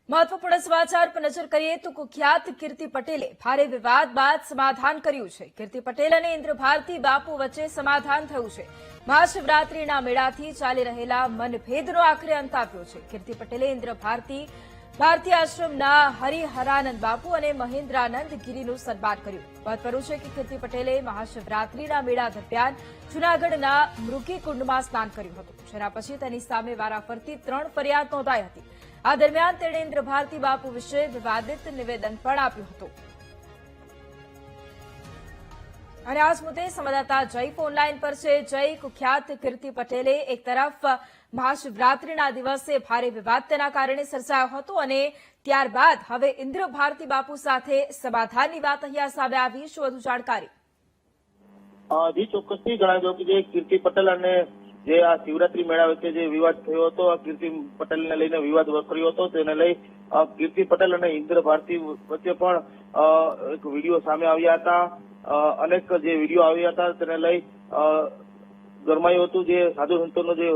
મહત્વપૂર્ણ સમાચાર પર નજર કરીએ તો કુખ્યાત કીર્તિ પટેલે ભારે વિવાદ બાદ સમાધાન કર્યું છે। કીર્તિ પટેલ અને ઇન્દ્ર ભારતી બાપુ વચ્ચે સમાધાન થયું છે। મહાશિવરાત્રીના મેળાથી ચાલી રહેલા મનભેદનો આખરે અંત આવ્યો છે। કીર્તિ પટેલે ઇન્દ્ર ભારતી આશ્રમના હરિહરાનંદ બાપુ અને મહેન્દ્રાનંદ ગીરીનું સન્માન કર્યું। મહત્વનું છે કે કીર્તિ પટેલે મહાશિવરાત્રીના મેળા દરમિયાન જૂનાગઢના મૃગીકુંડમાં સ્નાન કર્યું હતું, જેના પછી તેની સામે વારાફરતી 3 ફરિયાદ નોંધાઈ હતી। આ દરમિયાન તેણે ઇન્દ્ર ભારતી બાપુ વિશે વિવાદિત નિવેદન પણ આપ્યું હતું। અને આ જ મુદ્દે સંવાદદાતા જય ફોનલાઈન પર છે। જય, કુખ્યાત કીર્તિ પટેલે એક તરફ મહાશિવરાત્રીના દિવસે ભારે વિવાદ તેના કારણે સર્જાયો હતો અને ત્યારબાદ હવે ઇન્દ્ર ભારતી બાપુ સાથે સમાધાનની વાત અહીંયા સામે આવી। શું વધુ જાણકારી? જી ચોક્કસથી જણાવી દઉં કે જે કીર્તિ પટેલ અને જે આ શિવરાત્રી મેળા વચ્ચે જે વિવાદ થયો હતો, આ કીર્તિ પટેલને લઈને વિવાદ વકર્યો હતો, તેને લઈ કીર્તિ પટેલ અને ઇન્દ્ર ભારતી વચ્ચે પણ એક વિડીયો સામે આવ્યા હતા। અનેક જે વિડીયો આવ્યા હતા તેને લઈ ગરમાયું હતું। જે સાધુ સંતોનો જે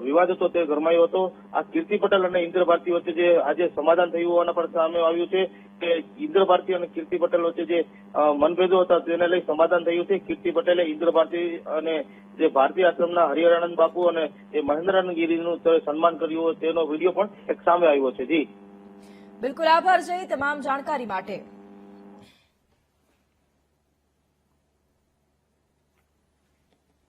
વિવાદ હતો તે ગરમાયો હતો। આ કીર્તિ પટેલ અને ઇન્દ્ર ભારતી વચ્ચે જે આજે સમાધાન થયું હોવાના પણ સામે આવ્યું છે કે ઇન્દ્ર ભારતી અને કીર્તિ પટેલ વચ્ચે જે મનભેદો હતા તેને લઈ સમાધાન થયું છે। કીર્તિ પટેલે ઇન્દ્ર ભારતી અને જે ભારતી આશ્રમના હરિહરાનંદ બાપુ અને જે મહેન્દ્રાનંદ ગીરીનું સન્માન કર્યું હોય તેનો વિડીયો પણ એક સામે આવ્યો છે। જી બિલકુલ, આભાર જય તમામ જાણકારી માટે।